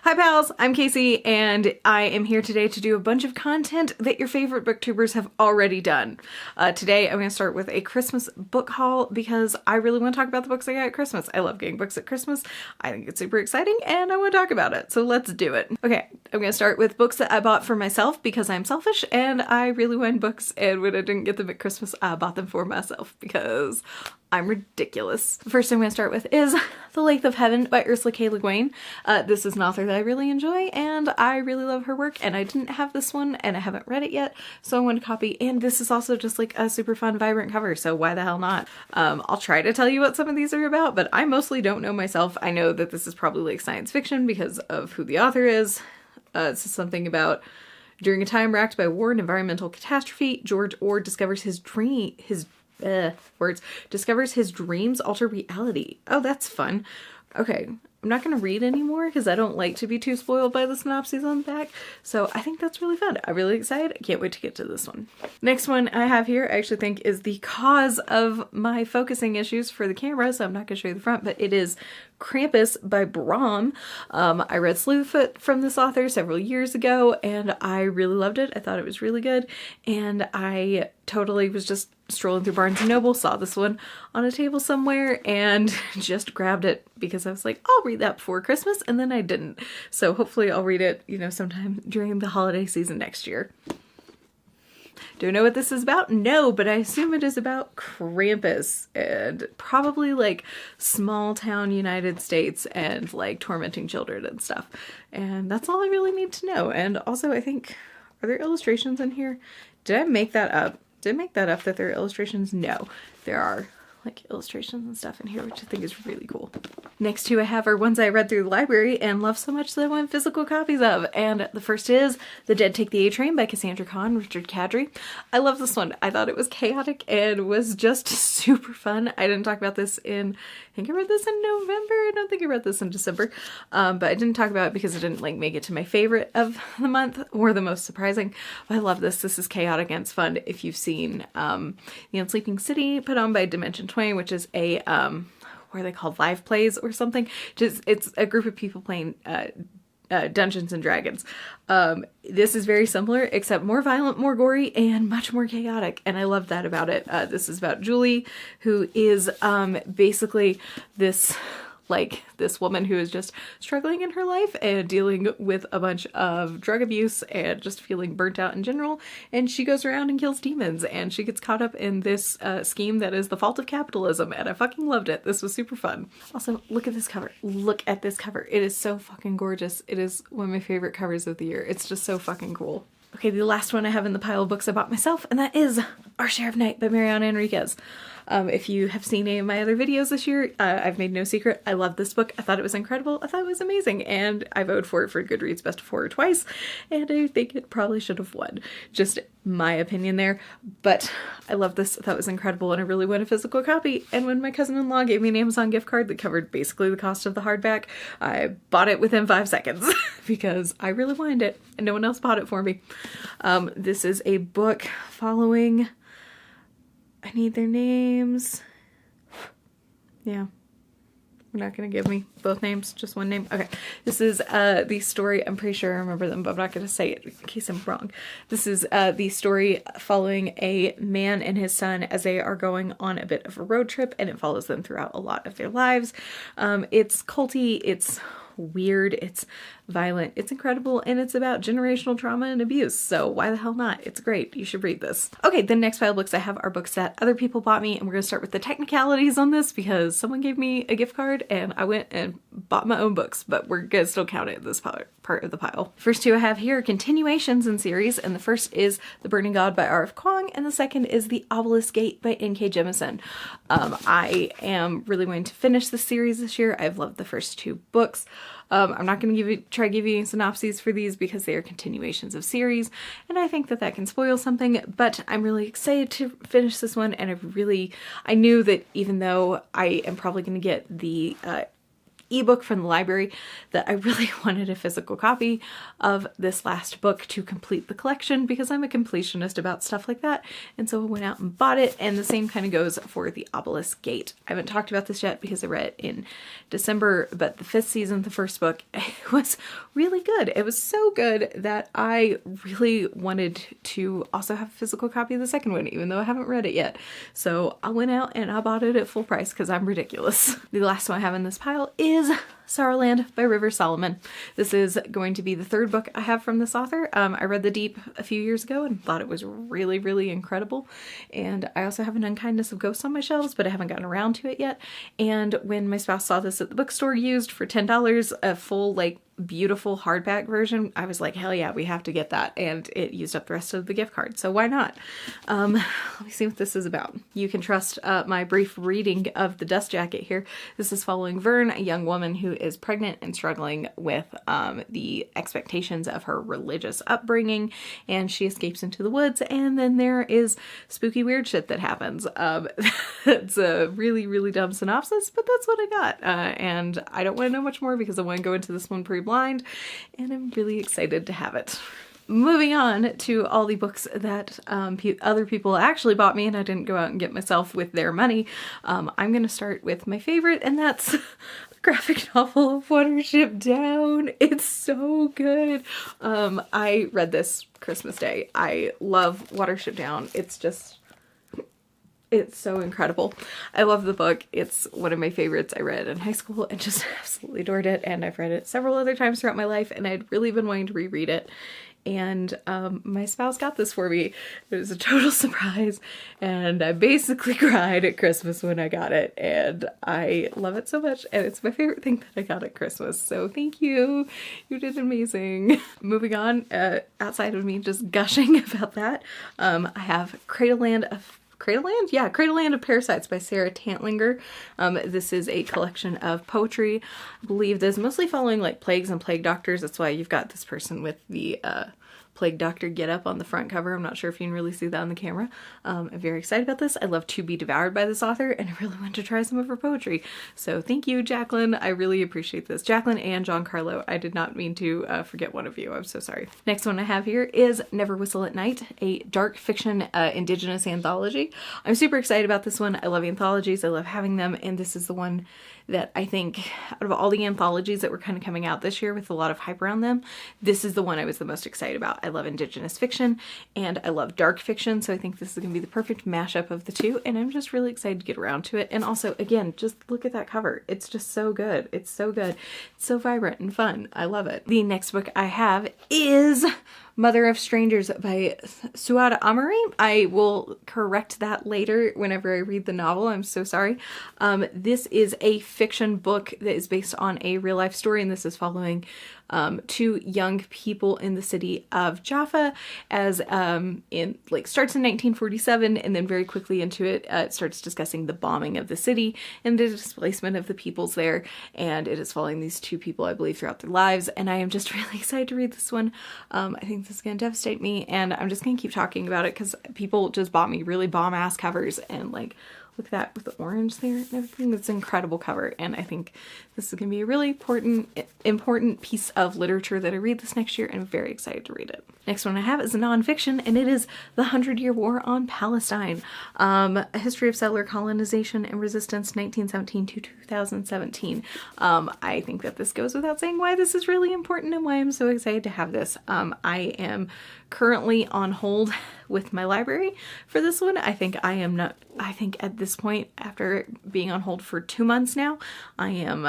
Hi pals, I'm Casey and I am here today to do a bunch of content that your favorite booktubers have already done. Today I'm going to start with a Christmas book haul because I really want to talk about the books I got at Christmas. I love getting books at Christmas. I think it's super exciting and I want to talk about it. So let's do it. Okay, I'm going to start with books that I bought for myself because I'm selfish and I really wanted books, and when I didn't get them at Christmas I bought them for myself because I'm ridiculous. The first I'm going to start with is The Lathe of Heaven by Ursula K. Le Guin. This is an author that I really enjoy and I really love her work, and I didn't have this one and I haven't read it yet, so I want a copy, and this is also just like a super fun, vibrant cover, so why the hell not? I'll try to tell you what some of these are about, but I mostly don't know myself. I know that this is probably like science fiction because of who the author is. This is something about during a time racked by war and environmental catastrophe, George Orr discovers discovers his dreams alter reality. Oh, that's fun. Okay, I'm not going to read anymore because I don't like to be too spoiled by the synopses on the back, so I think that's really fun. I'm really excited. I can't wait to get to this one. Next one I have here I actually think is the cause of my focusing issues for the camera, so I'm not going to show you the front, but it is Krampus by Bram. I read Slewfoot from this author several years ago and I really loved it. I thought it was really good, and I totally was just strolling through Barnes & Noble, saw this one on a table somewhere and just grabbed it because I was like, I'll read that before Christmas, and then I didn't. So hopefully I'll read it, you know, sometime during the holiday season next year. Do I know what this is about? No, but I assume it is about Krampus and probably like small town United States and like tormenting children and stuff. And that's all I really need to know. And also I think, are there illustrations in here? Did I make that up? Did I make that up that there are illustrations? No, there are like illustrations and stuff in here, which I think is really cool. Next two I have are ones I read through the library and love so much that I want physical copies of. And the first is The Dead Take the A Train by Cassandra Khan, Richard Kadrey. I love this one. I thought it was chaotic and was just super fun. I didn't talk about this in, I think I read this in November. I don't think I read this in December. But I didn't talk about it because it didn't like make it to my favorite of the month or the most surprising. But I love this. This is chaotic and it's fun. If you've seen The Unsleeping City put on by Dimension 20, which is a what are they called, live plays or something, just it's a group of people playing Dungeons and Dragons. This is very similar except more violent, more gory, and much more chaotic, and I love that about it. This is about Julie, who is basically this woman who is just struggling in her life and dealing with a bunch of drug abuse and just feeling burnt out in general, and she goes around and kills demons, and she gets caught up in this scheme that is the fault of capitalism, and I fucking loved it. This was super fun. Also, look at this cover. Look at this cover. It is so fucking gorgeous. It is one of my favorite covers of the year. It's just so fucking cool. Okay, the last one I have in the pile of books I bought myself, and that is Our Share of Night by Mariana Enriquez. If you have seen any of my other videos this year, I've made no secret. I love this book. I thought it was incredible. I thought it was amazing, and I voted for it for Goodreads Best of Horror twice, and I think it probably should have won. Just my opinion there, but I love this. I thought it was incredible, and I really want a physical copy, and when my cousin-in-law gave me an Amazon gift card that covered basically the cost of the hardback, I bought it within 5 seconds because I really wanted it, and no one else bought it for me. This is a book following, I need their names. Yeah. We're not going to give me both names, just one name. Okay. This is the story, I'm pretty sure I remember them, but I'm not going to say it in case I'm wrong. This is the story following a man and his son as they are going on a bit of a road trip, and it follows them throughout a lot of their lives. It's culty, it's weird, it's violent, it's incredible, and it's about generational trauma and abuse, so why the hell not? It's great. You should read this. Okay, the next pile of books I have are books that other people bought me, and we're gonna start with the technicalities on this because someone gave me a gift card and I went and bought my own books, but we're gonna still count it this part of the pile. First two I have here are continuations in series, and the first is The Burning God by R.F. Kuang, and the second is The Obelisk Gate by N.K. Jemisin. I am really going to finish this series this year. I've loved the first two books. I'm not going to try to give you synopses for these because they are continuations of series, and I think that that can spoil something, but I'm really excited to finish this one, and I knew that even though I am probably going to get the ebook from the library that I really wanted a physical copy of this last book to complete the collection because I'm a completionist about stuff like that. And so I went out and bought it, and the same kind of goes for The Obelisk Gate. I haven't talked about this yet because I read it in December, but the 5th season, the first book, it was really good. It was so good that I really wanted to also have a physical copy of the second one, even though I haven't read it yet. So I went out and I bought it at full price because I'm ridiculous. The last one I have in this pile is Saurland by River Solomon. This is going to be the 3rd book I have from this author. I read The Deep a few years ago and thought it was really, really incredible. And I also have An Unkindness of Ghosts on my shelves, but I haven't gotten around to it yet. And when my spouse saw this at the bookstore used for $10, a full, like, beautiful hardback version, I was like, hell yeah, we have to get that. And it used up the rest of the gift card, so why not? Let me see what this is about. You can trust my brief reading of the dust jacket here. This is following Vern, a young woman who is pregnant and struggling with the expectations of her religious upbringing, and she escapes into the woods, and then there is spooky weird shit that happens. It's a really, really dumb synopsis, but that's what I got. And I don't want to know much more because I want to go into this one pretty blind, and I'm really excited to have it. Moving on to all the books that other people actually bought me and I didn't go out and get myself with their money. I'm going to start with my favorite, and that's a graphic novel of Watership Down. It's so good. I read this Christmas Day. I love Watership Down. It's so incredible. I love the book. It's one of my favorites I read in high school and just absolutely adored it. And I've read it several other times throughout my life, and I'd really been wanting to reread it. And my spouse got this for me. It was a total surprise, and I basically cried at Christmas when I got it, and I love it so much, and it's my favorite thing that I got at Christmas, so thank you. You did amazing. Moving on, outside of me just gushing about that, I have Cradleland of Parasites by Sarah Tantlinger. This is a collection of poetry. I believe this is mostly following like plagues and plague doctors. That's why you've got this person with the plague doctor get up on the front cover. I'm not sure if you can really see that on the camera. I'm very excited about this. I love To Be Devoured by this author, and I really want to try some of her poetry. So thank you, Jacqueline. I really appreciate this. Jacqueline and Giancarlo. I did not mean to forget one of you. I'm so sorry. Next one I have here is Never Whistle at Night, a dark fiction Indigenous anthology. I'm super excited about this one. I love anthologies. I love having them, and this is the one that I think out of all the anthologies that were kind of coming out this year with a lot of hype around them, this is the one I was the most excited about. I love Indigenous fiction and I love dark fiction, so I think this is going to be the perfect mashup of the two, and I'm just really excited to get around to it. And also, again, just look at that cover. It's just so good. It's so good. It's so vibrant and fun. I love it. The next book I have is Mother of Strangers by Suad Amari. I will correct that later whenever I read the novel. I'm so sorry. This is a fiction book that is based on a real life story, and this is following two young people in the city of Jaffa as starts in 1947, and then very quickly into it, it starts discussing the bombing of the city and the displacement of the peoples there, and it is following these two people, I believe, throughout their lives, and I am just really excited to read this one. I think this is going to devastate me, and I'm just going to keep talking about it because people just bought me really bomb-ass covers, and like, look at that with the orange there and everything. It's an incredible cover, and I think this is going to be a really important piece of literature that I read this next year, and I'm very excited to read it. Next one I have is a nonfiction, and it is The 100-Year War on Palestine, a history of settler colonization and resistance, 1917 to 2017. I think that this goes without saying why this is really important and why I'm so excited to have this. I am currently on hold with my library for this one. I think at this point, after being on hold for 2 months now, I am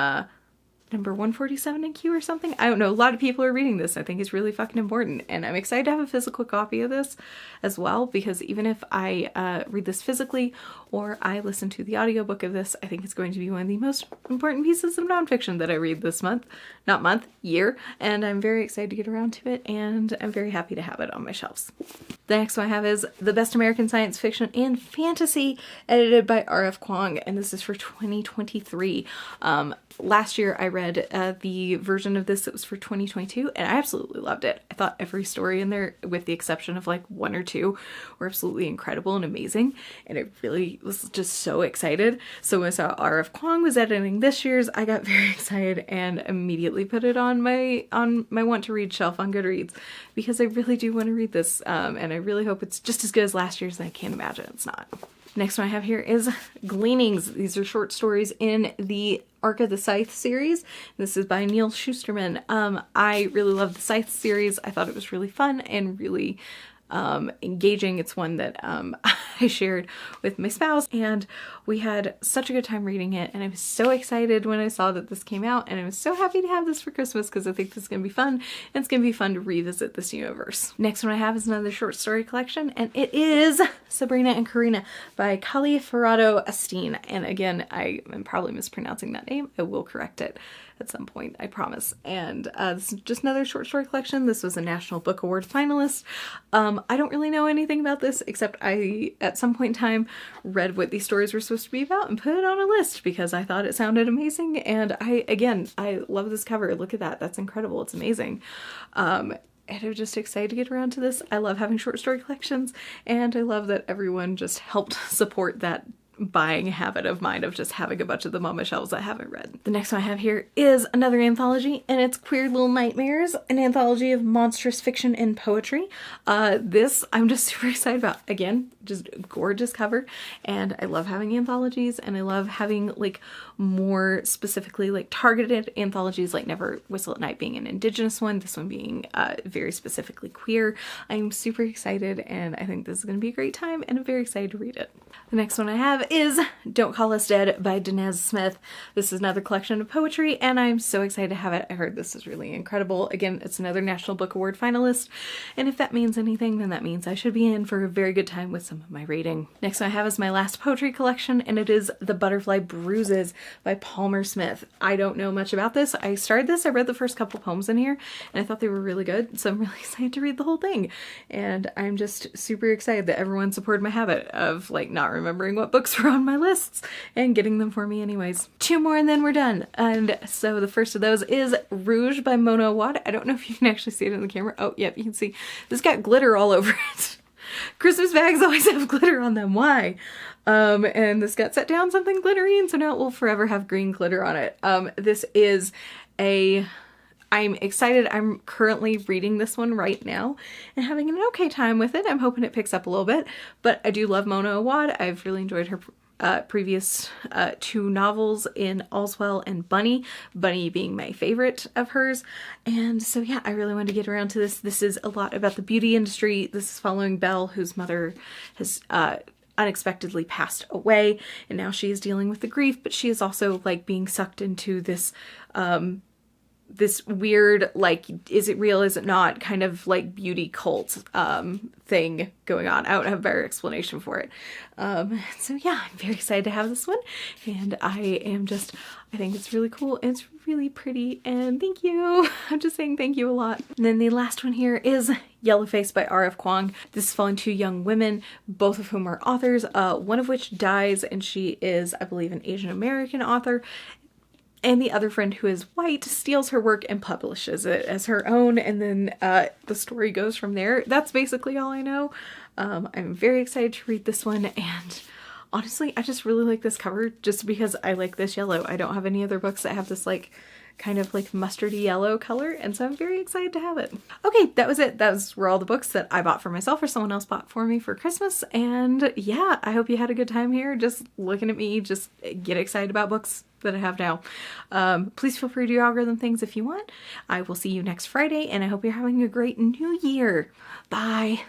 number 147 in queue or something. I don't know. A lot of people are reading this. I think it's really fucking important, and I'm excited to have a physical copy of this as well, because even if I read this physically or I listen to the audiobook of this, I think it's going to be one of the most important pieces of nonfiction that I read this year, and I'm very excited to get around to it, and I'm very happy to have it on my shelves. The next one I have is The Best American Science Fiction and Fantasy, edited by R.F. Kuang, and this is for 2023. Last year I read read the version of this that was for 2022, and I absolutely loved it. I thought every story in there, with the exception of like one or two, were absolutely incredible and amazing, and I really was just so excited. So when I saw R.F. Kuang was editing this year's, I got very excited and immediately put it on my want to read shelf on Goodreads, because I really do want to read this, and I really hope it's just as good as last year's, and I can't imagine it's not. Next one I have here is Gleanings. These are short stories in the Arc of the Scythe series. This is by Neil Shusterman. I really love the Scythe series. I thought it was really fun and really engaging. It's one that I shared with my spouse, and we had such a good time reading it, and I was so excited when I saw that this came out, and I was so happy to have this for Christmas because I think this is going to be fun, and it's going to be fun to revisit this universe. Next one I have is another short story collection, and it is Sabrina and Karina by Kali Ferrado Astin. And again, I am probably mispronouncing that name. I will correct it at some point, I promise. And this is just another short story collection. This was a National Book Award finalist. I don't really know anything about this, except I, at some point in time, read what these stories were supposed to be about and put it on a list because I thought it sounded amazing. And I love this cover. Look at that. That's incredible. It's amazing. And I'm just excited to get around to this. I love having short story collections, and I love that everyone just helped support that buying habit of mine of just having a bunch of them on my shelves I haven't read. The next one I have here is another anthology, and it's Queer Little Nightmares, an anthology of monstrous fiction and poetry. This I'm just super excited about. Again, just gorgeous cover, and I love having anthologies, and I love having like more specifically like targeted anthologies, like Never Whistle at Night being an Indigenous one, this one being very specifically queer. I'm super excited, and I think this is going to be a great time, and I'm very excited to read it. The next one I have is Don't Call Us Dead by Danez Smith. This is another collection of poetry, and I'm so excited to have it. I heard this is really incredible. Again, it's another National Book Award finalist, and if that means anything, then that means I should be in for a very good time with some of my reading. Next one I have is my last poetry collection, and it is The Butterfly Bruises by Palmer Smith. I don't know much about this. I started this, I read the first couple poems in here, and I thought they were really good, so I'm really excited to read the whole thing. And I'm just super excited that everyone supported my habit of like not remembering what books were on my lists and getting them for me anyways. Two more and then we're done. And so the first of those is Rouge by Mona Awad. I don't know if you can actually see it in the camera. Oh, yep, you can see. This got glitter all over it. Christmas bags always have glitter on them. Why? And this got set down something glittery, and so now it will forever have green glitter on it. This is I'm excited. I'm currently reading this one right now and having an okay time with it. I'm hoping it picks up a little bit, but I do love Mona Awad. I've really enjoyed her previous two novels in All's Well and Bunny. Bunny being my favorite of hers. And so yeah, I really wanted to get around to this. This is a lot about the beauty industry. This is following Belle, whose mother has unexpectedly passed away, and now she is dealing with the grief, but she is also like being sucked into this this weird, like, is it real, is it not, kind of like beauty cult thing going on. I don't have a better explanation for it. So yeah, I'm very excited to have this one, and I think it's really cool, and it's really pretty, and thank you. I'm just saying thank you a lot. And then the last one here is Yellowface by R.F. Kuang. This is following two young women, both of whom are authors, one of which dies, and she is, I believe, an Asian American author. And the other friend, who is white, steals her work and publishes it as her own, and then the story goes from there. That's basically all I know. I'm very excited to read this one, and honestly, I just really like this cover just because I like this yellow. I don't have any other books that have this like kind of like mustardy yellow color, and so I'm very excited to have it. Okay, that was it. Those were all the books that I bought for myself or someone else bought for me for Christmas, and yeah, I hope you had a good time here just looking at me just get excited about books that I have now. Please feel free to do algorithm things if you want. I will see you next Friday, and I hope you're having a great new year. Bye.